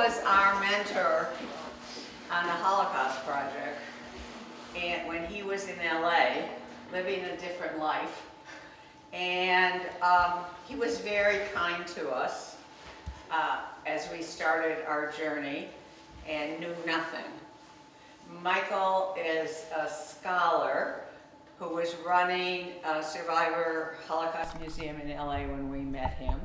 was our mentor on the Holocaust Project, and when he was in LA, living a different life. And he was very kind to us as we started our journey and knew nothing. Michael is a scholar who was running a Survivor Holocaust Museum in LA when we met him.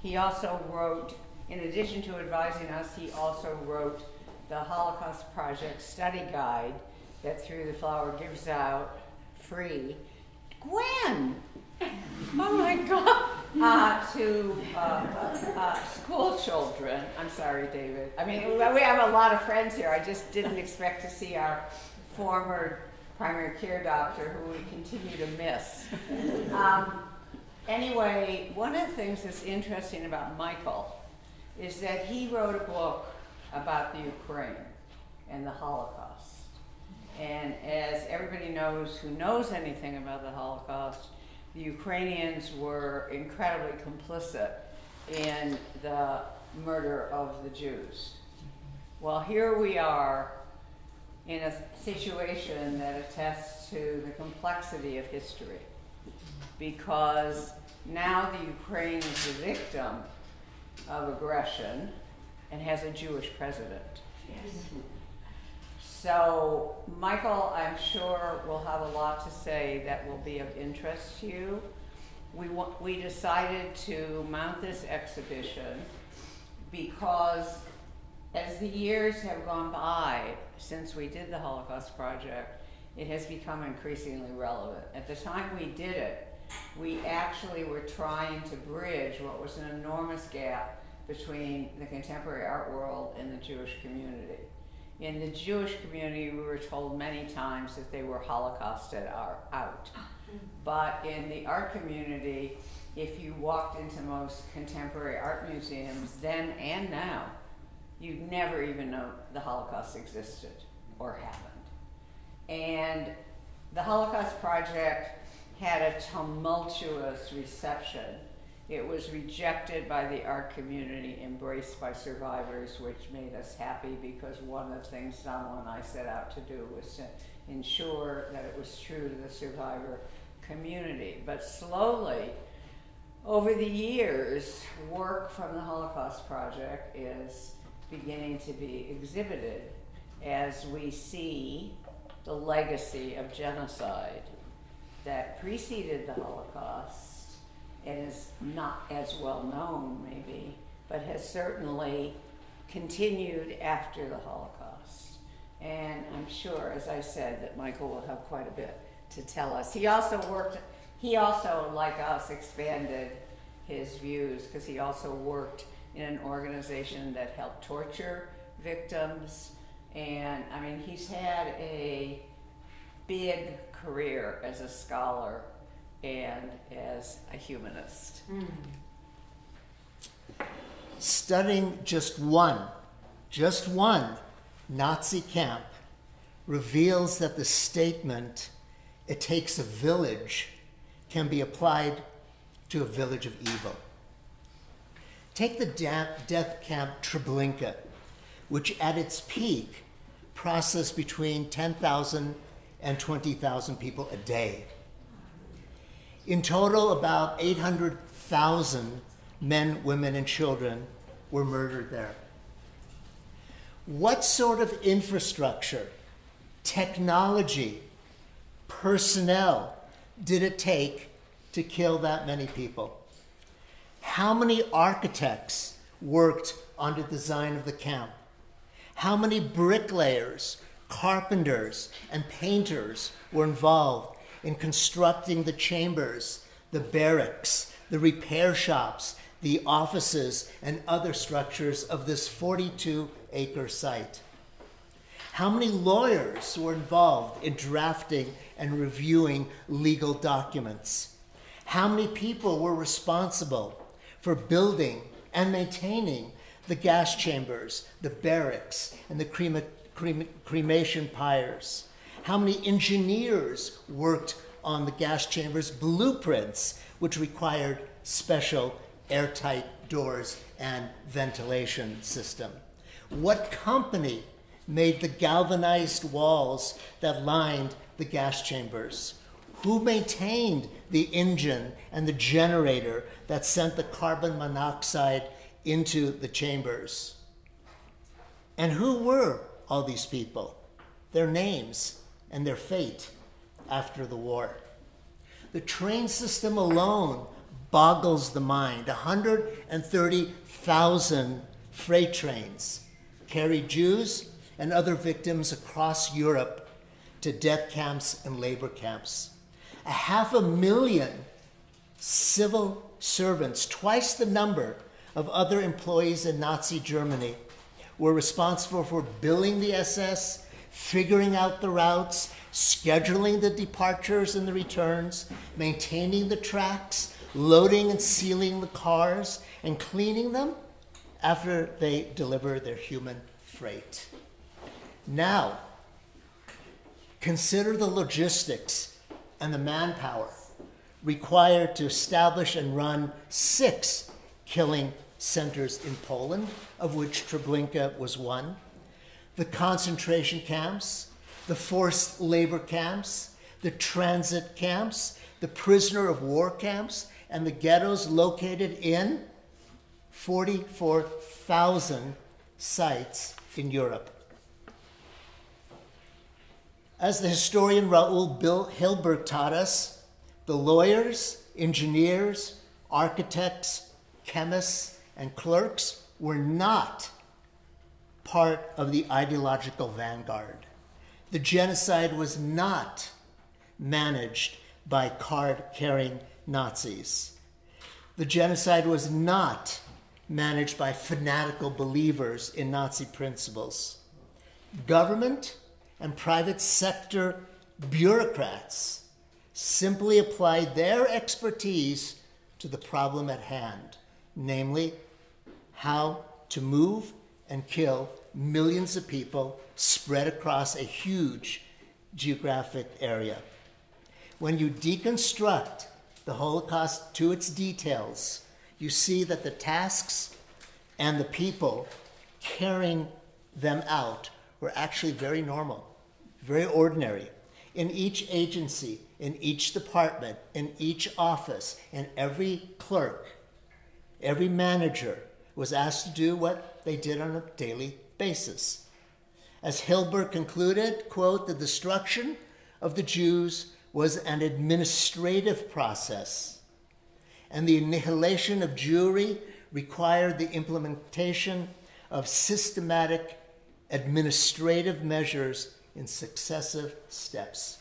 He also wrote, in addition to advising us, he also wrote the Holocaust Project study guide that Through the Flower gives out free. Gwen! Oh my God! To school children. I'm sorry, David. I mean, we have a lot of friends here. I just didn't expect to see our former primary care doctor, who we continue to miss. Anyway, one of the things that's interesting about Michael is that he wrote a book about the Ukraine and the Holocaust. And as everybody knows who knows anything about the Holocaust, the Ukrainians were incredibly complicit in the murder of the Jews. Well, here we are in a situation that attests to the complexity of history, because now the Ukraine is the victim of aggression and has a Jewish president. Yes. So Michael, I'm sure, will have a lot to say that will be of interest to you. We decided to mount this exhibition because as the years have gone by since we did the Holocaust Project, it has become increasingly relevant. At the time we did it, we actually were trying to bridge what was an enormous gap between the contemporary art world and the Jewish community. In the Jewish community, we were told many times that they were Holocausted out. But in the art community, if you walked into most contemporary art museums then and now, you'd never even know the Holocaust existed or happened. And the Holocaust Project had a tumultuous reception. It was rejected by the art community, embraced by survivors, which made us happy, because one of the things Donald and I set out to do was to ensure that it was true to the survivor community. But slowly, over the years, work from the Holocaust Project is beginning to be exhibited as we see the legacy of genocide that preceded the Holocaust and is not as well known, maybe, but has certainly continued after the Holocaust. And I'm sure, as I said, that Michael will have quite a bit to tell us. He also, like us, expanded his views, because he also worked in an organization that helped torture victims. And I mean, he's had a big career as a scholar and as a humanist. Studying just one Nazi camp reveals that the statement, "it takes a village," can be applied to a village of evil. Take the death camp Treblinka, which at its peak processed between 10,000 and 20,000 people a day. In total, about 800,000 men, women, and children were murdered there. What sort of infrastructure, technology, personnel did it take to kill that many people? How many architects worked on the design of the camp? How many bricklayers, carpenters, and painters were involved in constructing the chambers, the barracks, the repair shops, the offices, and other structures of this 42-acre site? How many lawyers were involved in drafting and reviewing legal documents? How many people were responsible for building and maintaining the gas chambers, the barracks, and the cremation pyres? How many engineers worked on the gas chambers blueprints, which required special airtight doors and ventilation system? What company made the galvanized walls that lined the gas chambers? Who maintained the engine and the generator that sent the carbon monoxide into the chambers? And who were all these people, their names, and their fate after the war? The train system alone boggles the mind. 130,000 freight trains carried Jews and other victims across Europe to death camps and labor camps. 500,000 civil servants, twice the number of other employees in Nazi Germany, were responsible for billing the SS, figuring out the routes, scheduling the departures and the returns, maintaining the tracks, loading and sealing the cars, and cleaning them after they deliver their human freight. Now, consider the logistics and the manpower required to establish and run 6 killing centers in Poland, of which Treblinka was one, the concentration camps, the forced labor camps, the transit camps, the prisoner of war camps, and the ghettos located in 44,000 sites in Europe. As the historian Raoul Hilberg taught us, the lawyers, engineers, architects, chemists, and clerks were not part of the ideological vanguard. The genocide was not managed by card-carrying Nazis. The genocide was not managed by fanatical believers in Nazi principles. Government and private sector bureaucrats simply applied their expertise to the problem at hand, namely how to move and kill millions of people spread across a huge geographic area. When you deconstruct the Holocaust to its details, you see that the tasks and the people carrying them out were actually very normal, very ordinary. In each agency, in each department, in each office, and every clerk, every manager was asked to do what they did on a daily basis. As Hilberg concluded, quote, the destruction of the Jews was an administrative process, and the annihilation of Jewry required the implementation of systematic administrative measures in successive steps.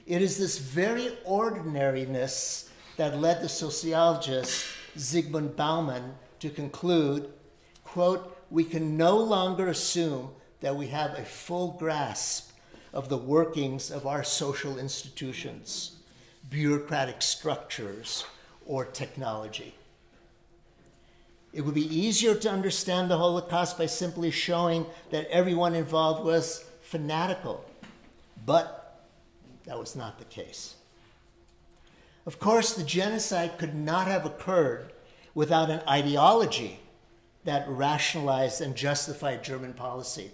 It is this very ordinariness that led the sociologist Zygmunt Bauman to conclude, quote, we can no longer assume that we have a full grasp of the workings of our social institutions, bureaucratic structures, or technology. It would be easier to understand the Holocaust by simply showing that everyone involved was fanatical, but that was not the case. Of course, the genocide could not have occurred without an ideology that rationalized and justified German policy.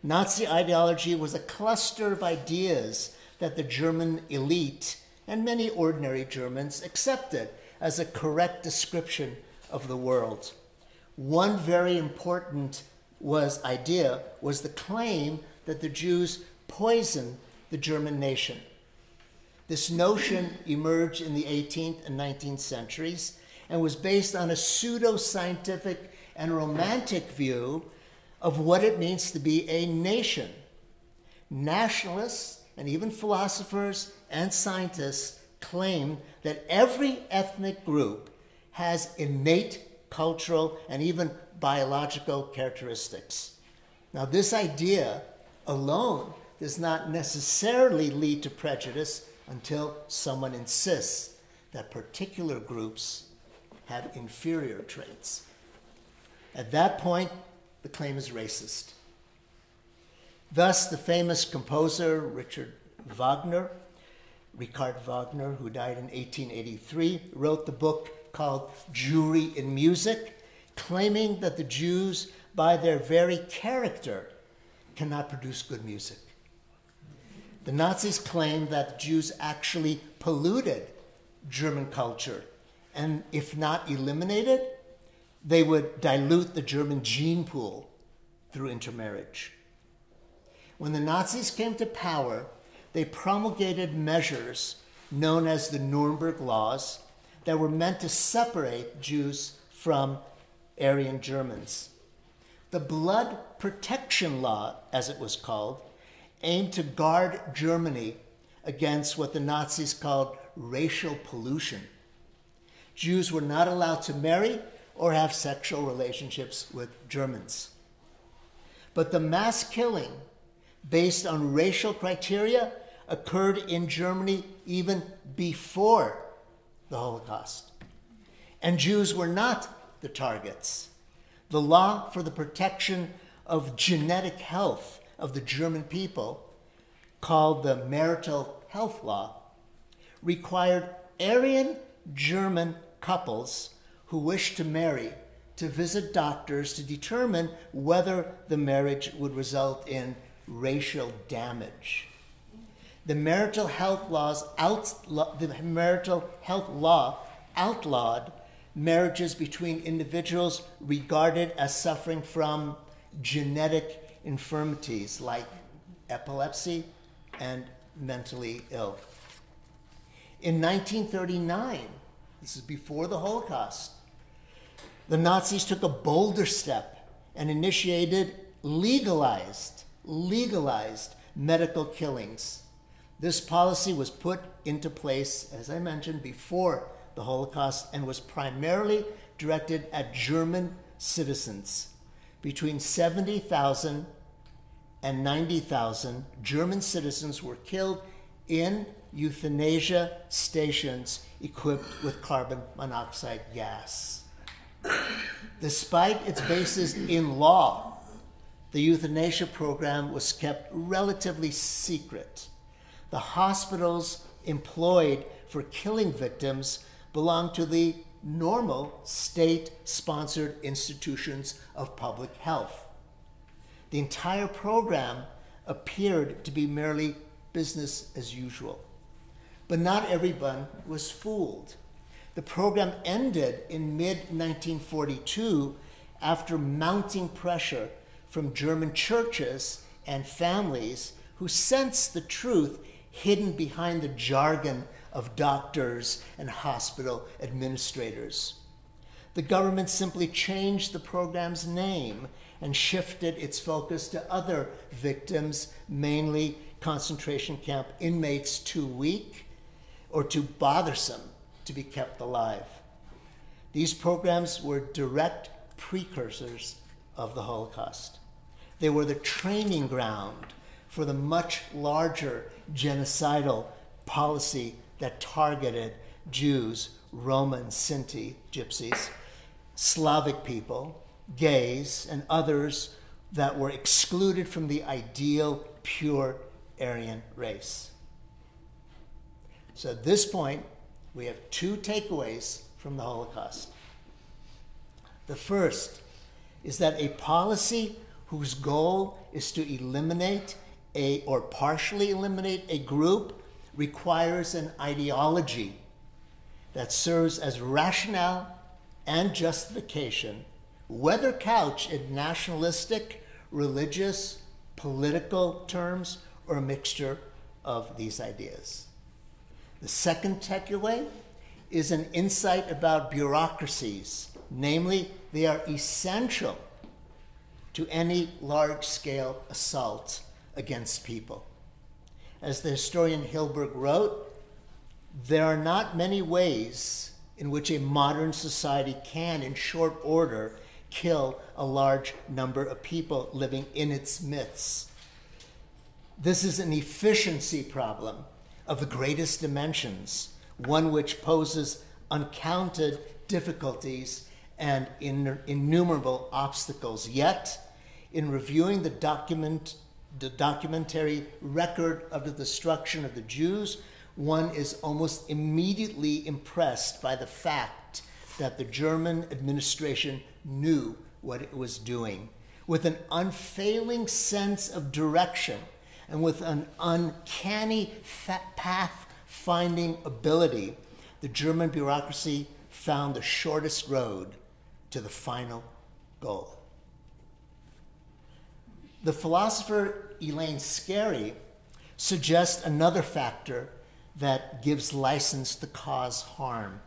Nazi ideology was a cluster of ideas that the German elite and many ordinary Germans accepted as a correct description of the world. One very important idea was the claim that the Jews poisoned the German nation. This notion emerged in the 18th and 19th centuries and was based on a pseudo-scientific and romantic view of what it means to be a nation. Nationalists and even philosophers and scientists claim that every ethnic group has innate cultural and even biological characteristics. Now, this idea alone does not necessarily lead to prejudice until someone insists that particular groups have inferior traits. At that point, the claim is racist. Thus, the famous composer Richard Wagner, who died in 1883, wrote the book called Jewry in Music, claiming that the Jews by their very character, cannot produce good music. The Nazis claimed that Jews actually polluted German culture, and if not eliminated, they would dilute the German gene pool through intermarriage. When the Nazis came to power, they promulgated measures known as the Nuremberg Laws that were meant to separate Jews from Aryan Germans. The Blood Protection Law, as it was called, aimed to guard Germany against what the Nazis called racial pollution. Jews were not allowed to marry or have sexual relationships with Germans. But the mass killing based on racial criteria occurred in Germany even before the Holocaust. And Jews were not the targets. The law for the protection of genetic health of the German people, called the Marital Health Law, required Aryan German couples who wished to marry to visit doctors to determine whether the marriage would result in racial damage. The Marital Health Law outlawed marriages between individuals regarded as suffering from genetic infirmities like epilepsy and mentally ill. In 1939, this is before the Holocaust, the Nazis took a bolder step and initiated legalized medical killings. This policy was put into place, as I mentioned, before the Holocaust and was primarily directed at German citizens. Between 70,000 and 90,000 German citizens were killed in euthanasia stations equipped with carbon monoxide gas. Despite its basis in law, the euthanasia program was kept relatively secret. The hospitals employed for killing victims belonged to the normal state-sponsored institutions of public health. The entire program appeared to be merely business as usual. But not everyone was fooled. The program ended in mid-1942 after mounting pressure from German churches and families who sensed the truth hidden behind the jargon of doctors and hospital administrators. The government simply changed the program's name and shifted its focus to other victims, mainly concentration camp inmates too weak or too bothersome to be kept alive. These programs were direct precursors of the Holocaust. They were the training ground for the much larger genocidal policy that targeted Jews, Romans, Sinti, Gypsies, Slavic people, gays, and others that were excluded from the ideal pure Aryan race. So at this point, we have two takeaways from the Holocaust. The first is that a policy whose goal is to eliminate or partially eliminate a group requires an ideology that serves as rationale and justification, whether couched in nationalistic, religious, political terms, or a mixture of these ideas. The second takeaway is an insight about bureaucracies, namely, they are essential to any large-scale assault against people. As the historian Hilberg wrote, there are not many ways in which a modern society can, in short order, kill a large number of people living in its midst. This is an efficiency problem of the greatest dimensions, one which poses uncounted difficulties and innumerable obstacles. Yet, in reviewing the documentary record of the destruction of the Jews, one is almost immediately impressed by the fact that the German administration knew what it was doing. with an unfailing sense of direction and with an uncanny path-finding ability, the German bureaucracy found the shortest road to the final goal. The philosopher Elaine Scarry suggests another factor that gives license to cause harm.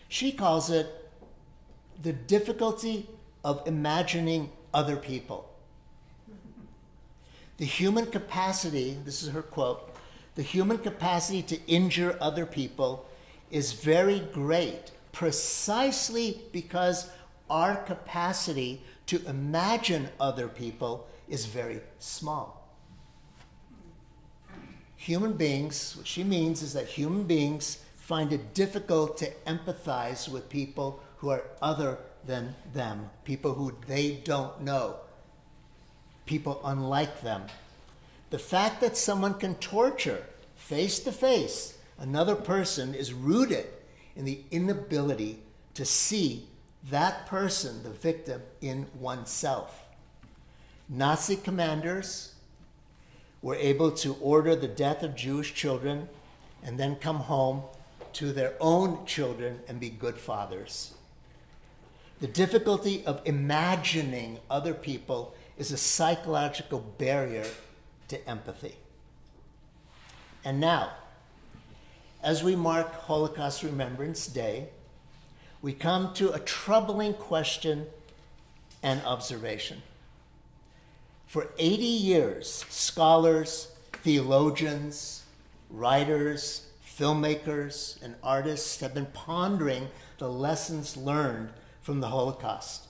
She calls it the difficulty of imagining other people. The human capacity, this is her quote, the human capacity to injure other people is very great precisely because our capacity to imagine other people is very small. Human beings, what she means is that human beings find it difficult to empathize with people who are other than them, people who they don't know, people unlike them. The fact that someone can torture face to face another person is rooted in the inability to see that person, the victim, in oneself. Nazi commanders were able to order the death of Jewish children and then come home to their own children and be good fathers. The difficulty of imagining other people is a psychological barrier to empathy. And now, as we mark Holocaust Remembrance Day, we come to a troubling question and observation. For 80 years, scholars, theologians, writers, filmmakers, and artists have been pondering the lessons learned from the Holocaust.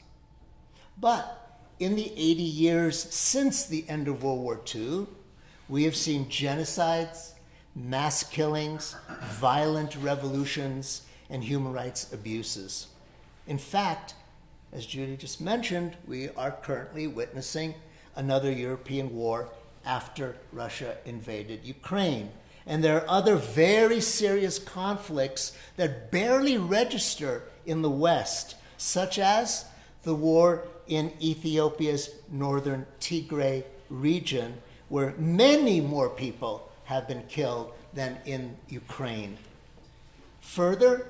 But in the 80 years since the end of World War II, we have seen genocides, mass killings, violent revolutions, and human rights abuses. In fact, as Judy just mentioned, we are currently witnessing another European war after Russia invaded Ukraine. And there are other very serious conflicts that barely register in the West, such as the war in Ethiopia's northern Tigray region, where many more people have been killed than in Ukraine. Further,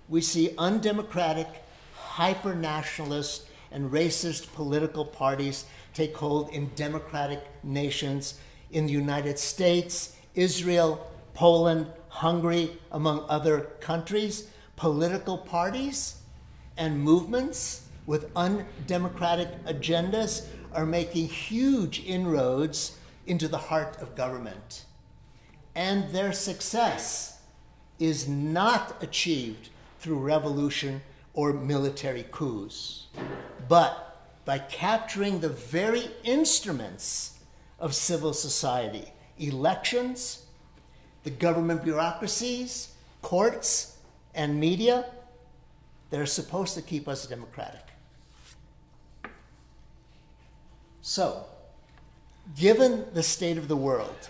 we see undemocratic, hyper-nationalist, and racist political parties take hold in democratic nations in the United States, Israel, Poland, Hungary, among other countries. Political parties and movements with undemocratic agendas are making huge inroads into the heart of government. And their success is not achieved through revolution or military coups, but by capturing the very instruments of civil society, elections, the government bureaucracies, courts, and media that are supposed to keep us democratic. So, given the state of the world,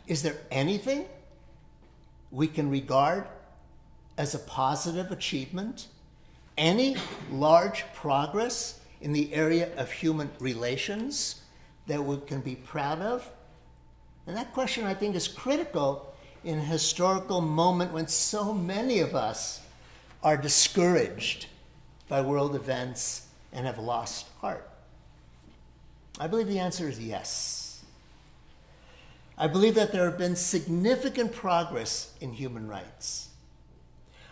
is there anything we can regard as a positive achievement? Any large progress in the area of human relations that we can be proud of? And that question, I think, is critical in a historical moment when so many of us are discouraged by world events and have lost heart. I believe the answer is yes. I believe that there have been significant progress in human rights.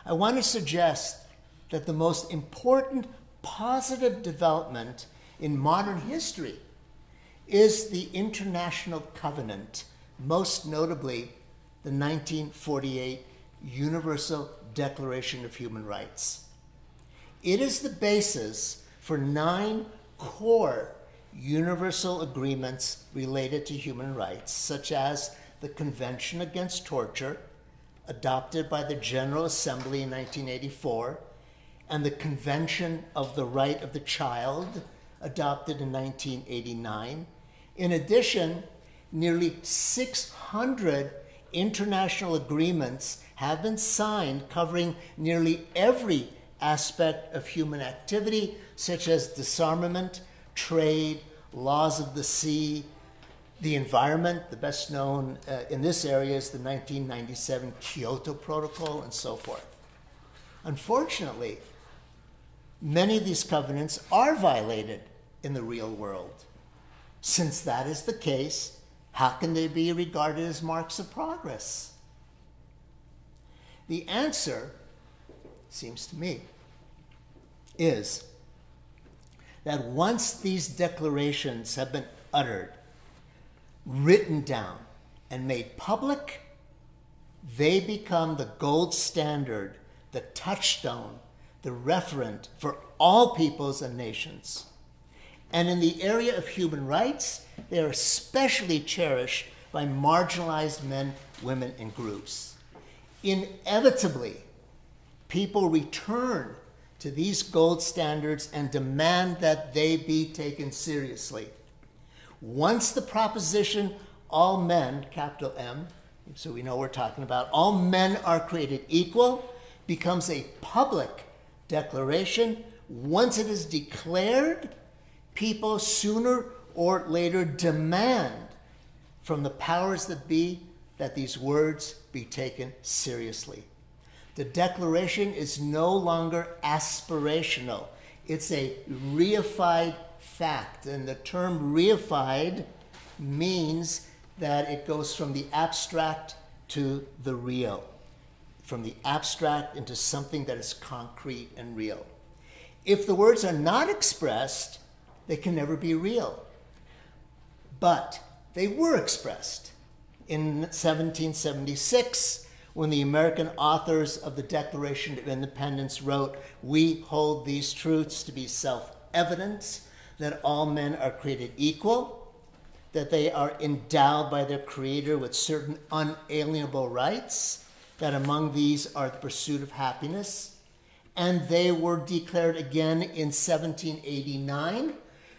I want to suggest that the most important positive development in modern history is the International Covenant, most notably the 1948 Universal Declaration of Human Rights. It is the basis for 9 core universal agreements related to human rights, such as the Convention Against Torture, adopted by the General Assembly in 1984, and the Convention of the Right of the Child, adopted in 1989. In addition, nearly 600 international agreements have been signed covering nearly every aspect of human activity, such as disarmament, trade, laws of the sea, the environment. The best known in this area is the 1997 Kyoto Protocol and so forth. Unfortunately, many of these covenants are violated in the real world. Since that is the case, how can they be regarded as marks of progress? The answer, seems to me, is that once these declarations have been uttered, written down, and made public, they become the gold standard, the touchstone, the referent for all peoples and nations. And in the area of human rights, they are especially cherished by marginalized men, women, and groups. Inevitably, people return to these gold standards and demand that they be taken seriously. Once the proposition, all men, capital M, so we know what we're talking about, all men are created equal, becomes a public declaration. Once it is declared, people sooner or later demand from the powers that be that these words be taken seriously. The declaration is no longer aspirational. It's a reified fact. And the term reified means that it goes from the abstract to the real, from the abstract into something that is concrete and real. If the words are not expressed, they can never be real. But they were expressed. In 1776, when the American authors of the Declaration of Independence wrote, "We hold these truths to be self-evident, that all men are created equal, that they are endowed by their Creator with certain unalienable rights, that among these are the pursuit of happiness." And they were declared again in 1789,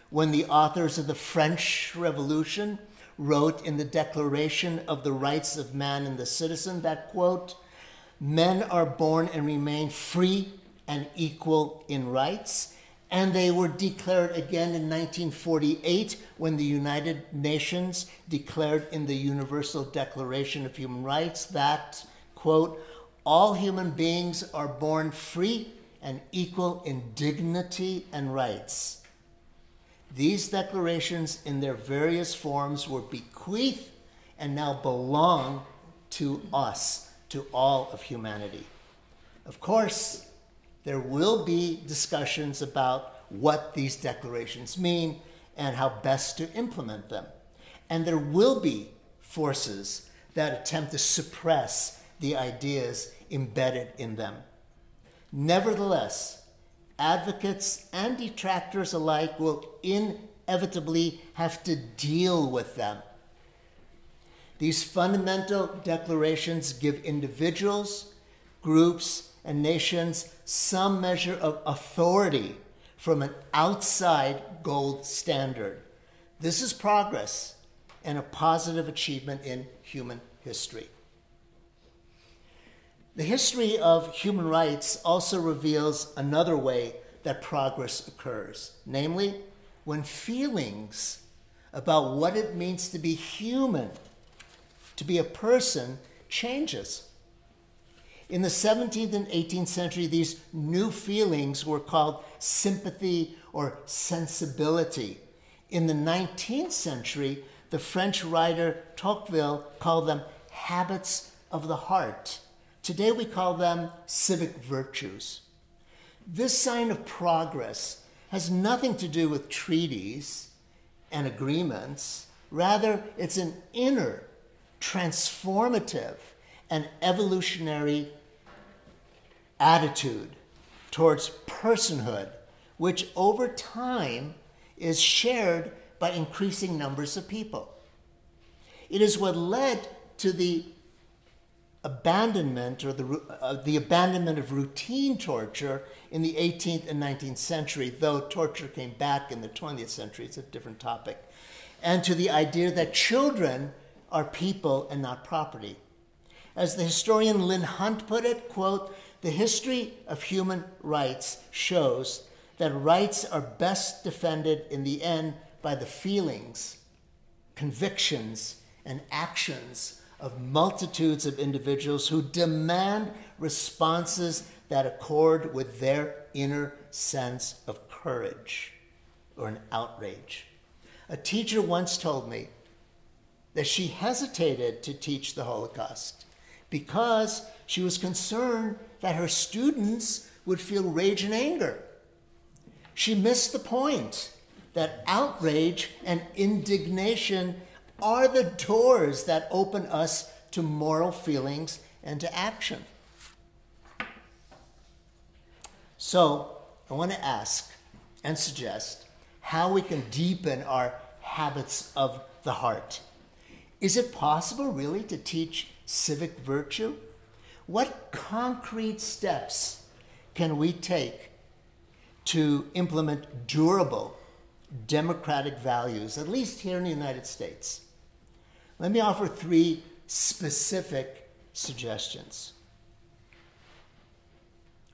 when the authors of the French Revolution wrote in the Declaration of the Rights of Man and the Citizen that, quote, "Men are born and remain free and equal in rights." And they were declared again in 1948 when the United Nations declared in the Universal Declaration of Human Rights that, quote, "All human beings are born free and equal in dignity and rights." These declarations in their various forms were bequeathed and now belong to us, to all of humanity. Of course, there will be discussions about what these declarations mean and how best to implement them. And there will be forces that attempt to suppress the ideas embedded in them. Nevertheless, advocates and detractors alike will inevitably have to deal with them. These fundamental declarations give individuals, groups, and nations some measure of authority from an outside gold standard. This is progress and a positive achievement in human history. The history of human rights also reveals another way that progress occurs, namely when feelings about what it means to be human, to be a person, changes. In the 17th and 18th century, these new feelings were called sympathy or sensibility. In the 19th century, the French writer Tocqueville called them habits of the heart. Today we call them civic virtues. This sign of progress has nothing to do with treaties and agreements. Rather, it's an inner, transformative, and evolutionary attitude towards personhood, which over time is shared by increasing numbers of people. It is what led to the abandonment or the abandonment of routine torture in the 18th and 19th century, though torture came back in the 20th century. It's a different topic. And to the idea that children are people and not property. As the historian Lynn Hunt put it, quote, "The history of human rights shows that rights are best defended in the end by the feelings, convictions, and actions of multitudes of individuals who demand responses that accord with their inner sense of courage or an outrage. A teacher once told me that she hesitated to teach the Holocaust because she was concerned that her students would feel rage and anger. She missed the point that outrage and indignation are the doors that open us to moral feelings and to action. So, I want to ask and suggest how we can deepen our habits of the heart. Is it possible, really, to teach civic virtue? What concrete steps can we take to implement durable democratic values, at least here in the United States? Let me offer 3 specific suggestions.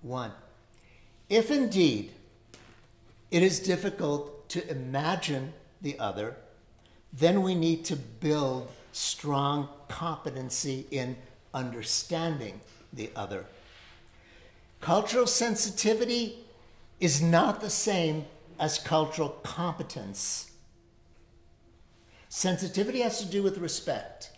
1, if indeed it is difficult to imagine the other, then we need to build strong competency in understanding the other. Cultural sensitivity is not the same as cultural competence. Sensitivity has to do with respect.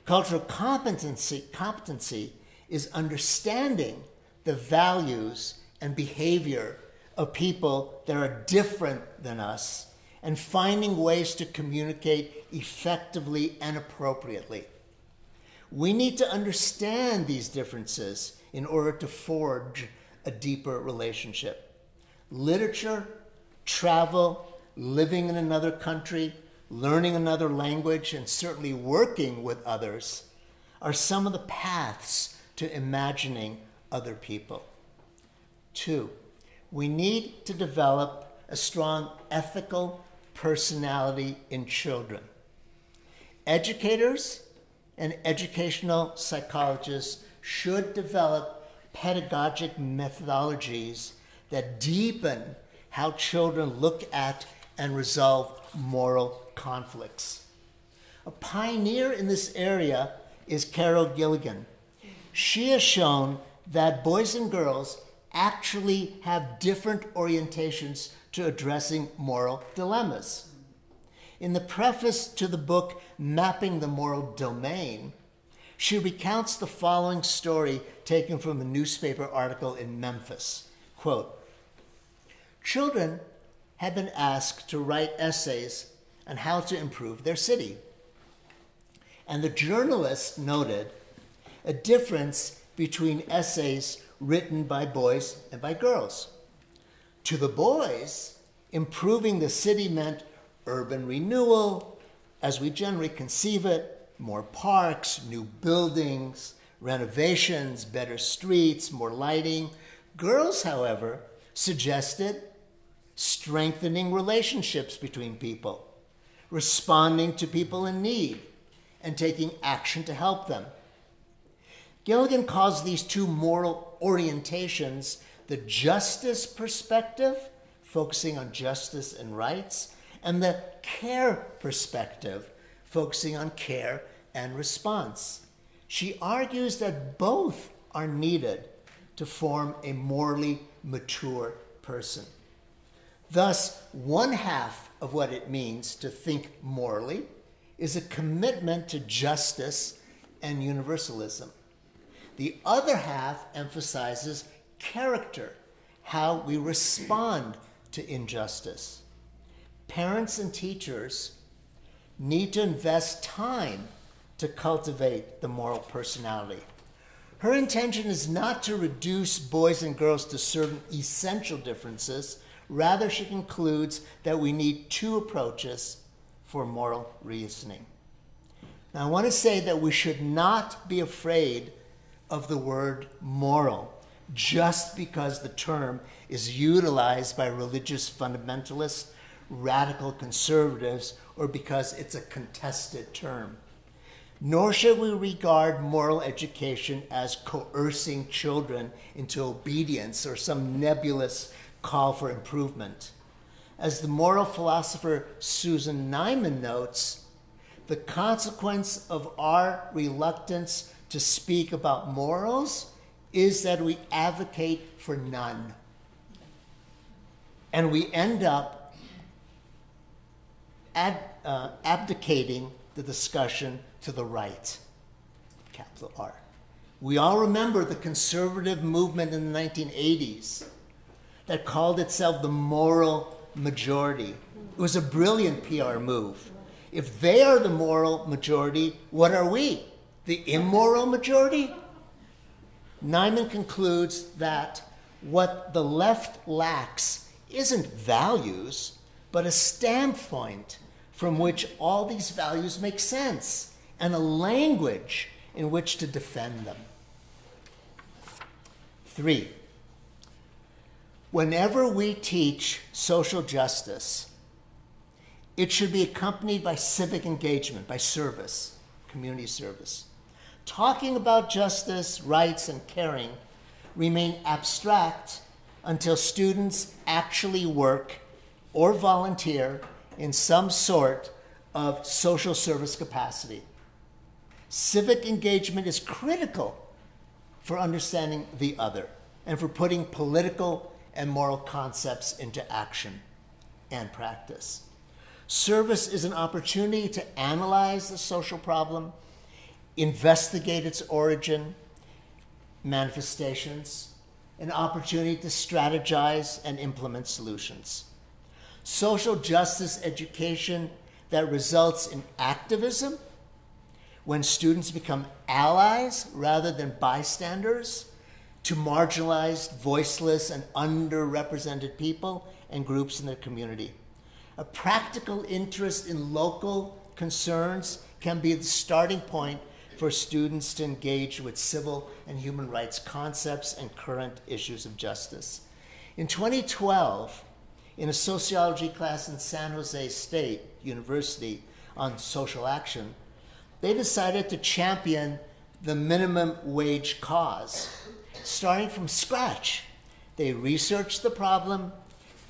Cultural competency is understanding the values and behavior of people that are different than us and finding ways to communicate effectively and appropriately. We need to understand these differences in order to forge a deeper relationship. Literature, travel, living in another country, learning another language, and certainly working with others are some of the paths to imagining other people. 2, we need to develop a strong ethical personality in children. Educators and educational psychologists should develop pedagogic methodologies that deepen how children look at and resolve moral conflicts. A pioneer in this area is Carol Gilligan. She has shown that boys and girls actually have different orientations to addressing moral dilemmas. In the preface to the book Mapping the Moral Domain, she recounts the following story taken from a newspaper article in Memphis. Quote, children had been asked to write essays on how to improve their city. And the journalist noted a difference between essays written by boys and by girls. To the boys, improving the city meant urban renewal, as we generally conceive it, more parks, new buildings, renovations, better streets, more lighting. Girls, however, suggested strengthening relationships between people, responding to people in need, and taking action to help them. Gilligan calls these 2 moral orientations the justice perspective, focusing on justice and rights, and the care perspective, focusing on care and response. She argues that both are needed to form a morally mature person. Thus, one half of what it means to think morally is a commitment to justice and universalism. The other half emphasizes character, how we respond to injustice. Parents and teachers need to invest time to cultivate the moral personality. Her intention is not to reduce boys and girls to certain essential differences. Rather, she concludes that we need 2 approaches for moral reasoning. Now, I want to say that we should not be afraid of the word moral just because the term is utilized by religious fundamentalists, radical conservatives, or because it's a contested term. Nor should we regard moral education as coercing children into obedience or some nebulous call for improvement. As the moral philosopher Susan Neiman notes, the consequence of our reluctance to speak about morals is that we advocate for none. And we end up abdicating the discussion to the right, capital R. We all remember the conservative movement in the 1980s that called itself the moral majority. It was a brilliant PR move. If they are the moral majority, what are we? The immoral majority? Neiman concludes that what the left lacks isn't values, but a standpoint from which all these values make sense and a language in which to defend them. 3, whenever we teach social justice, it should be accompanied by civic engagement, by service, community service. Talking about justice, rights, and caring remain abstract until students actually work or volunteer in some sort of social service capacity. Civic engagement is critical for understanding the other and for putting political and moral concepts into action and practice. Service is an opportunity to analyze the social problem, investigate its origin, manifestations, an opportunity to strategize and implement solutions. Social justice education that results in activism, when students become allies rather than bystanders to marginalized, voiceless, and underrepresented people and groups in their community. A practical interest in local concerns can be the starting point for students to engage with civil and human rights concepts and current issues of justice. In 2012, in a sociology class in San Jose State University on social action, they decided to champion the minimum wage cause. Starting from scratch, they researched the problem,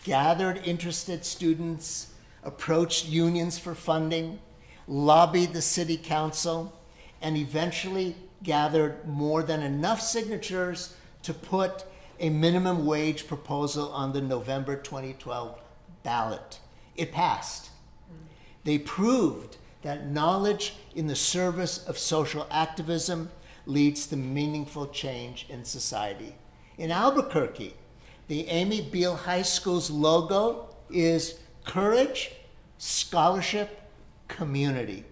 gathered interested students, approached unions for funding, lobbied the city council, and eventually gathered more than enough signatures to put a minimum wage proposal on the November 2012 ballot. It passed. They proved that knowledge in the service of social activism leads to meaningful change in society. In Albuquerque, the Amy Beale High School's logo is courage, scholarship, community.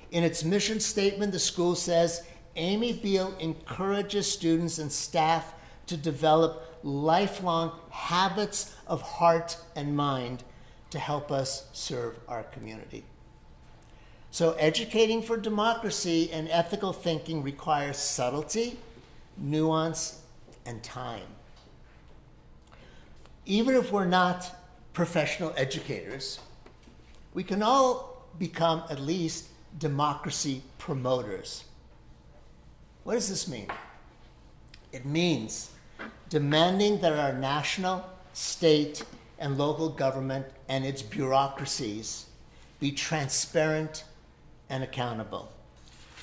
In its mission statement, the school says, Amy Beale encourages students and staff to develop lifelong habits of heart and mind to help us serve our community. So educating for democracy and ethical thinking requires subtlety, nuance, and time. Even if we're not professional educators, we can all become at least democracy promoters. What does this mean? It means demanding that our national, state, and local government and its bureaucracies be transparent and accountable.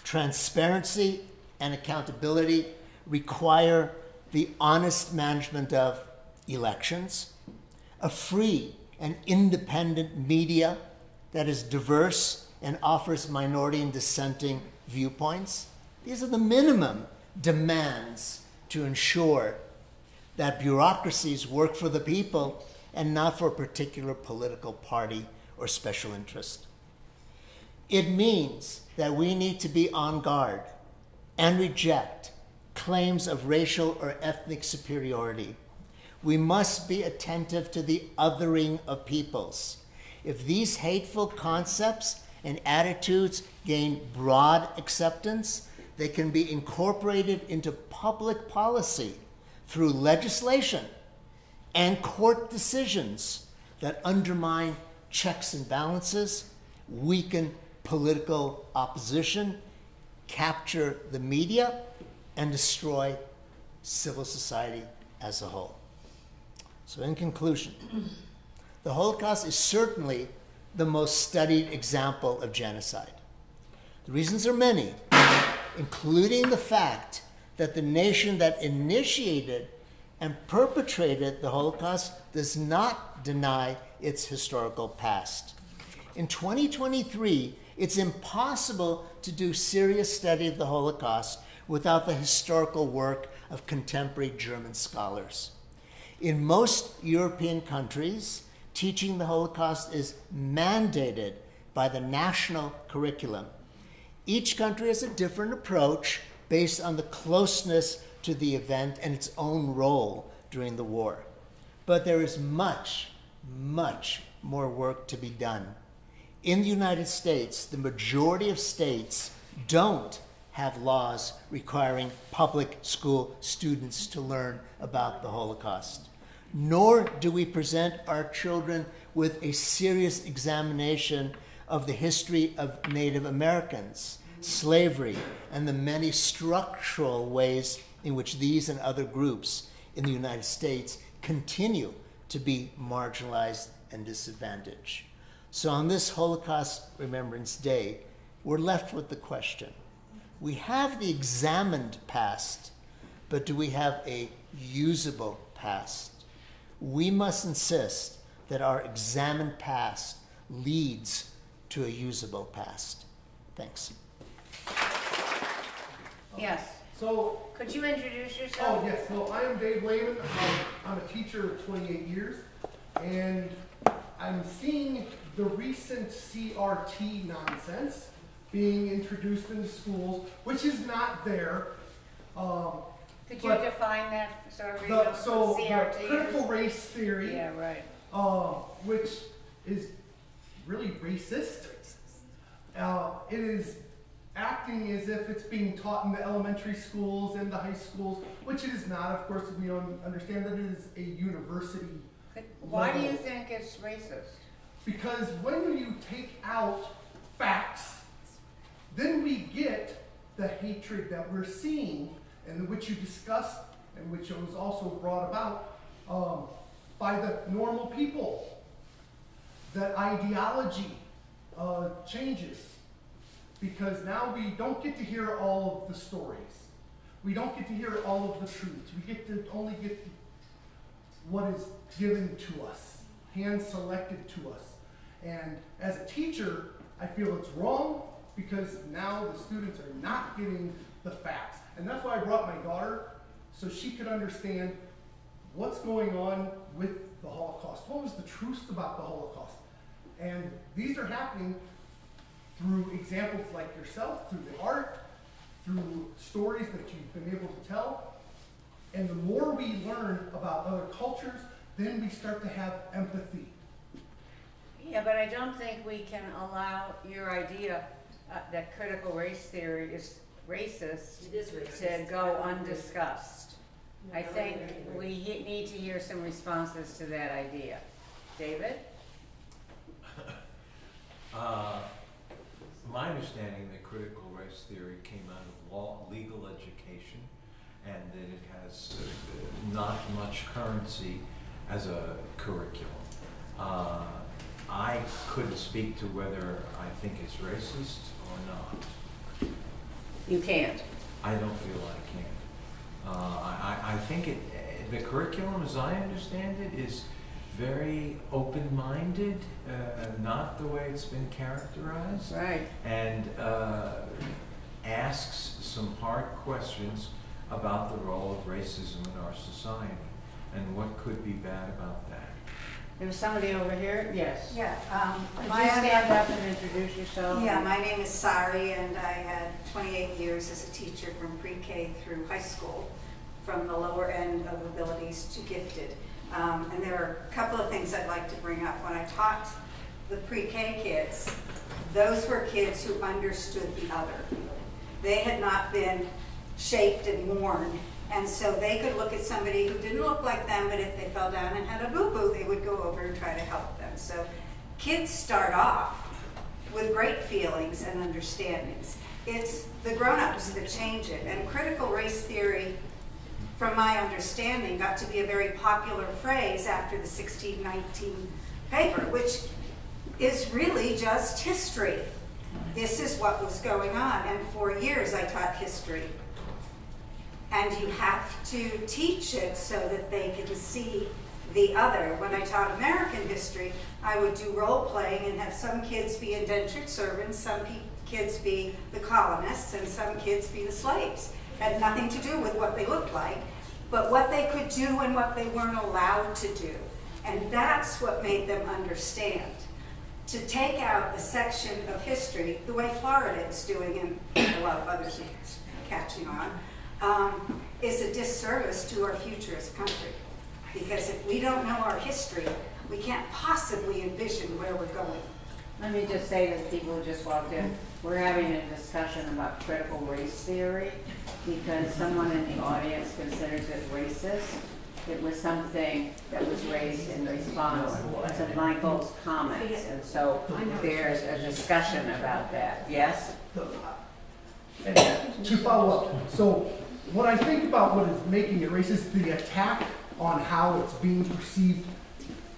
Transparency and accountability require the honest management of elections, a free and independent media that is diverse and offers minority and dissenting viewpoints. These are the minimum demands to ensure that bureaucracies work for the people and not for a particular political party or special interest. It means that we need to be on guard and reject claims of racial or ethnic superiority. We must be attentive to the othering of peoples. If these hateful concepts and attitudes gain broad acceptance, they can be incorporated into public policy through legislation and court decisions that undermine checks and balances, weaken political opposition, capture the media, and destroy civil society as a whole. So in conclusion, the Holocaust is certainly the most studied example of genocide. The reasons are many, including the fact that the nation that initiated and perpetrated the Holocaust does not deny its historical past. In 2023, it's impossible to do serious study of the Holocaust without the historical work of contemporary German scholars. In most European countries, teaching the Holocaust is mandated by the national curriculum. Each country has a different approach based on the closeness to the event and its own role during the war. But there is much, much more work to be done. In the United States, the majority of states don't have laws requiring public school students to learn about the Holocaust. Nor do we present our children with a serious examination of the history of Native Americans, slavery, and the many structural ways in which these and other groups in the United States continue to be marginalized and disadvantaged. So on this Holocaust Remembrance Day, we're left with the question. We have the examined past, but do we have a usable past? We must insist that our examined past leads to a usable past. Thanks. Yes. So, Could you introduce yourself? oh yes, so I am Dave Lehman. I'm a teacher of 28 years, and I'm seeing the recent CRT nonsense being introduced in the schools, which is not there. Could you but define that so everybody the, knows so what CRT the critical is? race theory, Yeah, right. which is really racist. It is acting as if it's being taught in the elementary schools and the high schools, which it is not. Of course, we understand that it is a university. Why do you think it's racist? Because when you take out facts, then we get the hatred that we're seeing, and which you discussed, and which was also brought about by the normal people. That ideology changes, because now we don't get to hear all of the stories. We don't get to hear all of the truths. We get to only get what is given to us, hand-selected to us. And as a teacher, I feel it's wrong, because now the students are not getting the facts. And that's why I brought my daughter, so she could understand what's going on with the Holocaust. What was the truth about the Holocaust? And these are happening through examples like yourself, through the art, through stories that you've been able to tell. And the more we learn about other cultures, then we start to have empathy. Yeah, but I don't think we can allow your idea that critical race theory is racist, It is racist. to go undiscussed. I think we need to hear some responses to that idea. David? My understanding that critical race theory came out of legal education, and that it has not much currency as a curriculum. I couldn't speak to whether I think it's racist or not. You can't. I don't feel I can. I think the curriculum, as I understand it, is very open-minded, not the way it's been characterized, Right. and asks some hard questions about the role of racism in our society and what could be bad about that. There was somebody over here? Yes. Yeah, Could you stand up and introduce yourself? yeah, my name is Sari, and I had 28 years as a teacher from pre-K through high school, from the lower end of abilities to gifted. And there are a couple of things I'd like to bring up. When I taught the pre-K kids, those were kids who understood the other. They had not been shaped and worn, and so they could look at somebody who didn't look like them, but if they fell down and had a boo-boo, they would go over and try to help them. So kids start off with great feelings and understandings. It's the grown-ups that change it, and critical race theory from my understanding, got to be a very popular phrase after the 1619 paper, which is really just history. This is what was going on, and for years I taught history. And you have to teach it so that they can see the other. When I taught American history, I would do role playing and have some kids be indentured servants, some kids be the colonists, and some kids be the slaves. Had nothing to do with what they looked like, but what they could do and what they weren't allowed to do. And that's what made them understand. To take out a section of history, the way Florida is doing, and a lot of others are catching on, is a disservice to our future as a country. Because if we don't know our history, we can't possibly envision where we're going. Let me just say that people who just walked in, we're having a discussion about critical race theory because someone in the audience considers it racist. It was something that was raised in response to Michael's comments, and so there's a discussion about that. Yes? And to follow up, so what I think about what is making it racist, the attack on how it's being perceived.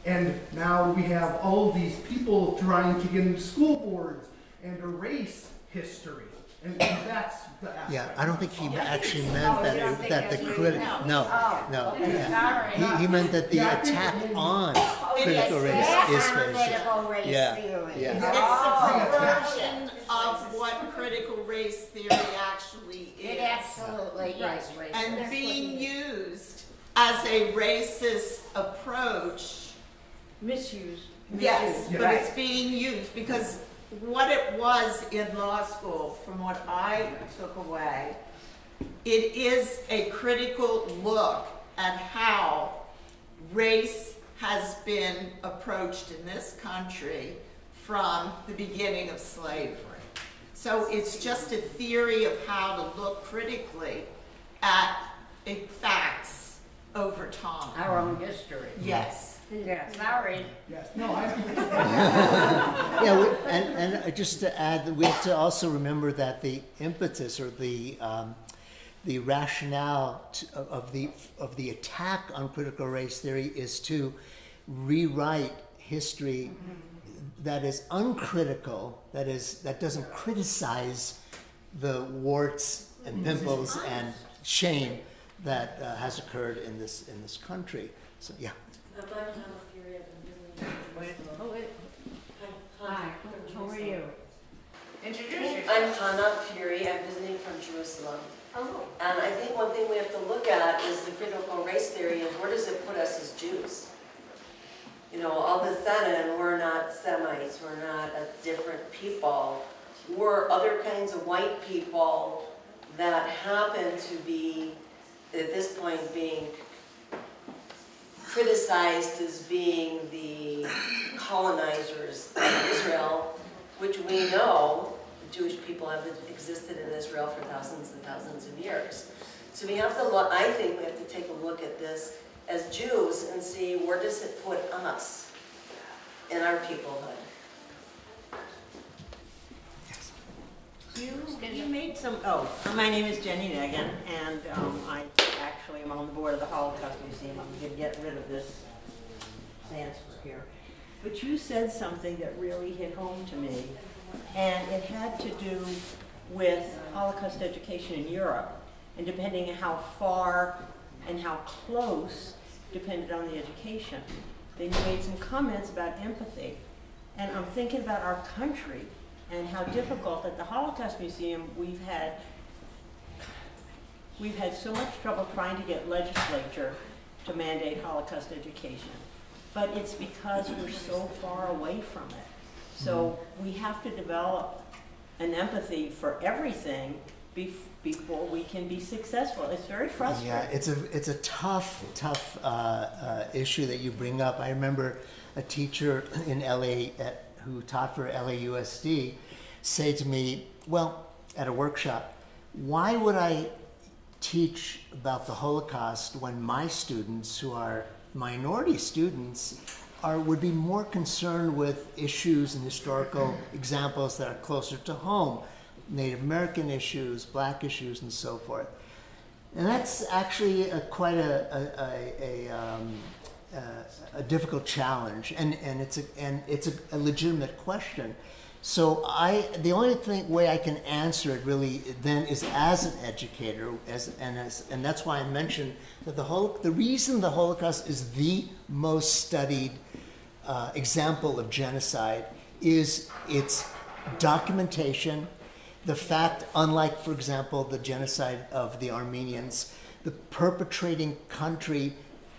And now we have all of these people trying to get into school boards and erase history. And that's the aspect. Yeah, I don't think he actually meant that the critic. No. Yeah. He meant that the attack on critical race is racist. Yeah. Yeah. It's a perversion of what critical race theory actually is. It absolutely is racist. And being used as a racist approach. Misuse. Yes, but Right. it's being used because what it was in law school, from what I took away, it is a critical look at how race has been approached in this country from the beginning of slavery. So it's just a theory of how to look critically at facts over time. Our own history. Yes. Yeah, sorry. Yes, no, I Yeah, and just to add, that we have to also remember that the impetus or the rationale of the attack on critical race theory is to rewrite history that is uncritical, that doesn't criticize the warts and pimples and shame that has occurred in this country. So yeah. I'm Hannah Fury. I've been visiting from Jerusalem. Hi, how are you? Introduce yourself. I'm Hannah Fury. I'm visiting from Jerusalem. Oh. And I think one thing we have to look at is the critical race theory and where does it put us as Jews? You know, all of a sudden, we're not Semites, we're not a different people. We're other kinds of white people that happen to be, at this point, being criticized as being the colonizers of Israel, which we know Jewish people have existed in Israel for thousands and thousands of years. So we have to look, I think we have to take a look at this as Jews and see where does it put us in our peoplehood. You made some, my name is Jenny Negan, and I actually am on the board of the Holocaust Museum. I'm going to get rid of this transfer here. But you said something that really hit home to me, and it had to do with Holocaust education in Europe, and depending on how far and how close depended on the education. Then you made some comments about empathy, and I'm thinking about our country and how difficult at the Holocaust Museum we've had so much trouble trying to get legislature to mandate Holocaust education. But it's because we're so far away from it. So we have to develop an empathy for everything before we can be successful. It's very frustrating. Yeah, it's a tough issue that you bring up. I remember a teacher in LA who taught for LAUSD say to me, well, at a workshop, why would I teach about the Holocaust when my students, who are minority students, would be more concerned with issues and historical examples that are closer to home, Native American issues, black issues, and so forth. And that's actually quite a difficult challenge, and it's a legitimate question. So the only way I can answer it really then is as an educator, and that's why I mentioned that the reason the Holocaust is the most studied example of genocide is its documentation. The fact, unlike, for example, the genocide of the Armenians, the perpetrating country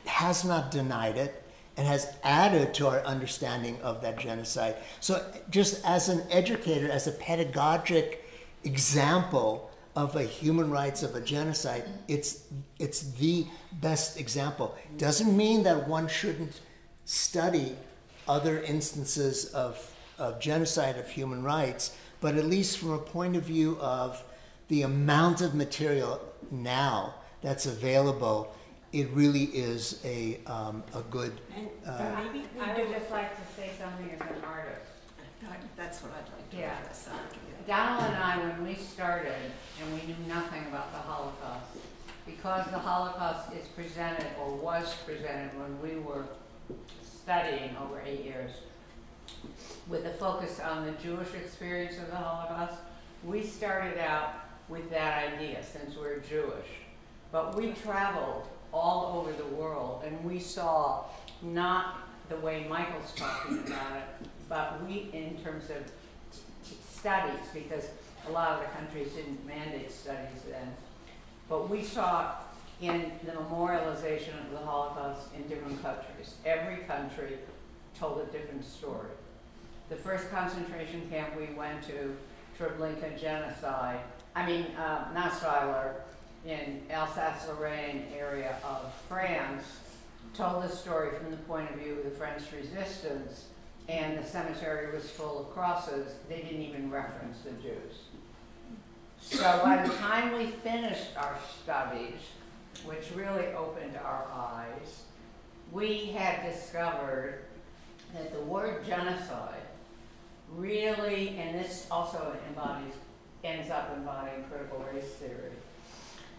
has not denied it and has added to our understanding of that genocide. So just as an educator, as a pedagogic example of a human rights of a genocide, it's the best example. Doesn't mean that one shouldn't study other instances of genocide of human rights, but at least from a point of view of the amount of material now that's available, it really is a good. I would just like to say something as an artist. That's what I'd like to Yeah. address. Donald and I, when we started, and we knew nothing about the Holocaust, because the Holocaust is presented, or was presented when we were studying over 8 years, with a focus on the Jewish experience of the Holocaust, we started out with that idea since we're Jewish. But we traveled all over the world, and we saw not the way Michael's talking about it, but we, in terms of studies, because a lot of the countries didn't mandate studies then, but we saw in the memorialization of the Holocaust in different countries. Every country told a different story. The first concentration camp we went to, Treblinka genocide, Nassweiler in Alsace-Lorraine area of France, told the story from the point of view of the French resistance, and the cemetery was full of crosses. They didn't even reference the Jews. So by the time we finished our studies, which really opened our eyes, we had discovered that the word genocide really, and this also ends up embodying critical race theory,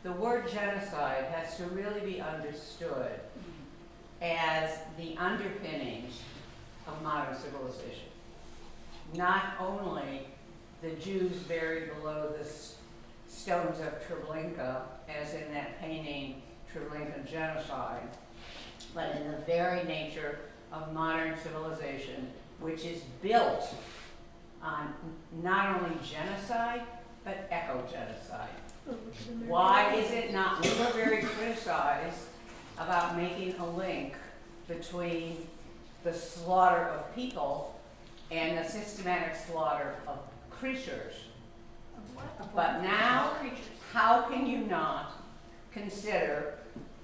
the word genocide has to really be understood as the underpinnings of modern civilization. Not only the Jews buried below the stones of Treblinka, as in that painting, Treblinka Genocide, but in the very nature of modern civilization, which is built on not only genocide, but eco-genocide. Why is it not? We were very criticized about making a link between the slaughter of people and the systematic slaughter of creatures. But now, how can you not consider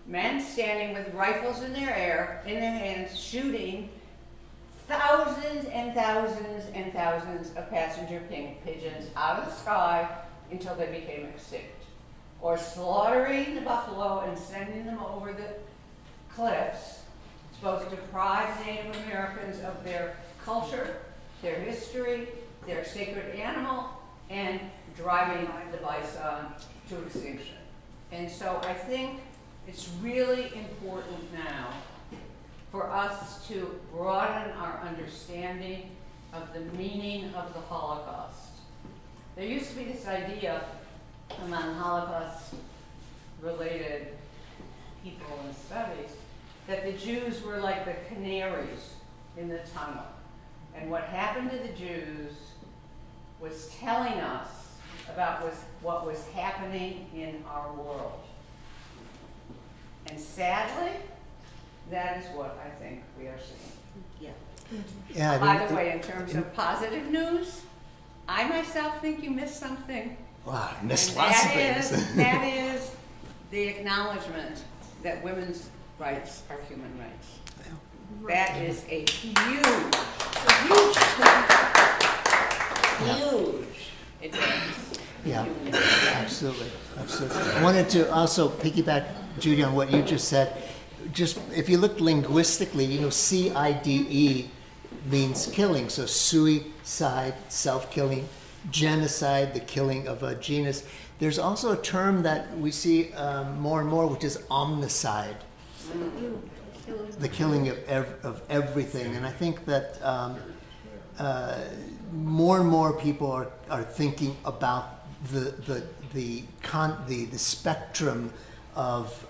men standing with rifles in their hands, shooting thousands and thousands and thousands of passenger pigeons out of the sky until they became extinct, or slaughtering the buffalo and sending them over the cliffs, supposed to deprive Native Americans of their culture, their history, their sacred animal, and driving the bison to extinction. And so I think it's really important now for us to broaden our understanding of the meaning of the Holocaust. There used to be this idea among Holocaust-related people in studies that the Jews were like the canaries in the tunnel. And what happened to the Jews was telling us about what was happening in our world. And sadly, that is what I think we are seeing. Yeah. By the way, in terms of positive news, I myself think you missed something. Wow, I missed And lots of things. that is the acknowledgement that women's rights are human rights. That is a huge advance. Yeah, absolutely. I wanted to also piggyback, Judy, on what you just said. Just if you look linguistically, CIDE means killing. So suicide, self-killing, genocide, the killing of a genus. There's also a term that we see more and more, which is omnicide, the killing of everything. And I think that more and more people are thinking about the spectrum of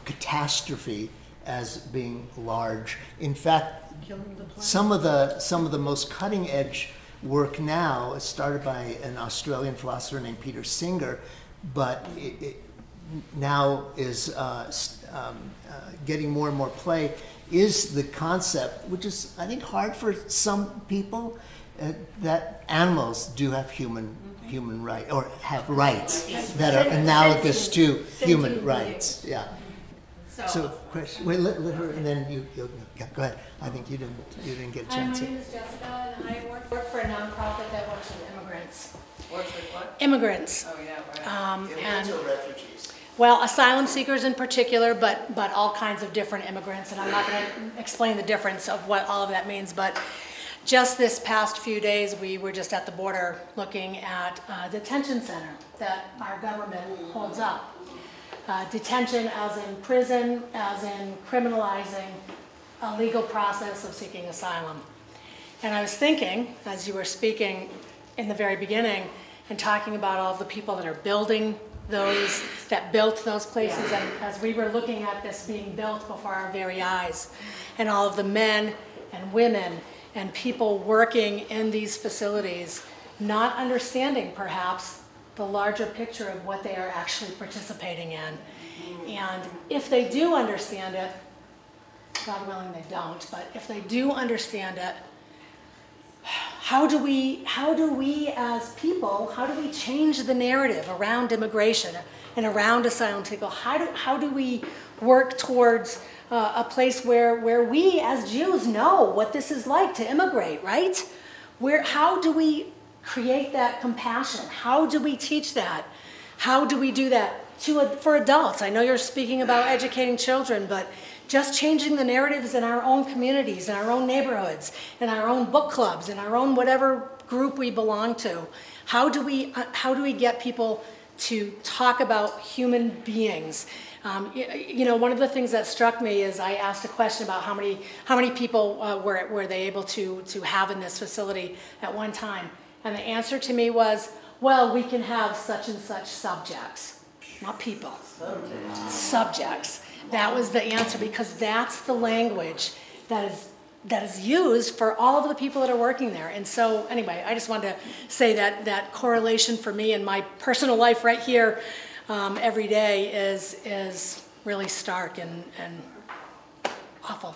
catastrophe as being large. In fact, some of the most cutting edge work now is started by an Australian philosopher named Peter Singer, but it now is getting more and more play, is the concept, which is, I think, hard for some people, that animals do have human rights, or have rights that are analogous to human rights. Yeah. So, question. Wait, let her, and then you go ahead. I think you didn't get a chance. My name is Jessica, and I work for a nonprofit that works with immigrants. Works with what? Immigrants. Oh, yeah, right. Immigrants or refugees? Well, asylum seekers in particular, but all kinds of different immigrants, and I'm not going to explain the difference of what all of that means, but just this past few days, we were just at the border looking at a detention center that our government holds up. Detention as in prison, as in criminalizing a legal process of seeking asylum. And I was thinking, as you were speaking in the very beginning, and talking about all of the people that are building those, that built those places, and as we were looking at this being built before our very eyes, and all of the men and women and people working in these facilities, not understanding perhaps the larger picture of what they are actually participating in. And if they do understand it, God willing they don't, but if they do understand it, how do we as people, how do we change the narrative around immigration and around asylum seekers? How do we work towards a place where we as Jews know what this is like to immigrate, right? How do we create that compassion? How do we teach that? How do we do that for adults? I know you're speaking about educating children, but just changing the narratives in our own communities, in our own neighborhoods, in our own book clubs, in our own whatever group we belong to. How do we get people to talk about human beings? You know, one of the things that struck me is I asked a question about how many people were they able to have in this facility at one time. And the answer to me was, well, we can have such and such subjects, not people. Subjects. That was the answer, because that's the language that is used for all of the people that are working there. And so anyway, I just wanted to say that correlation for me in my personal life right here every day is really stark and awful.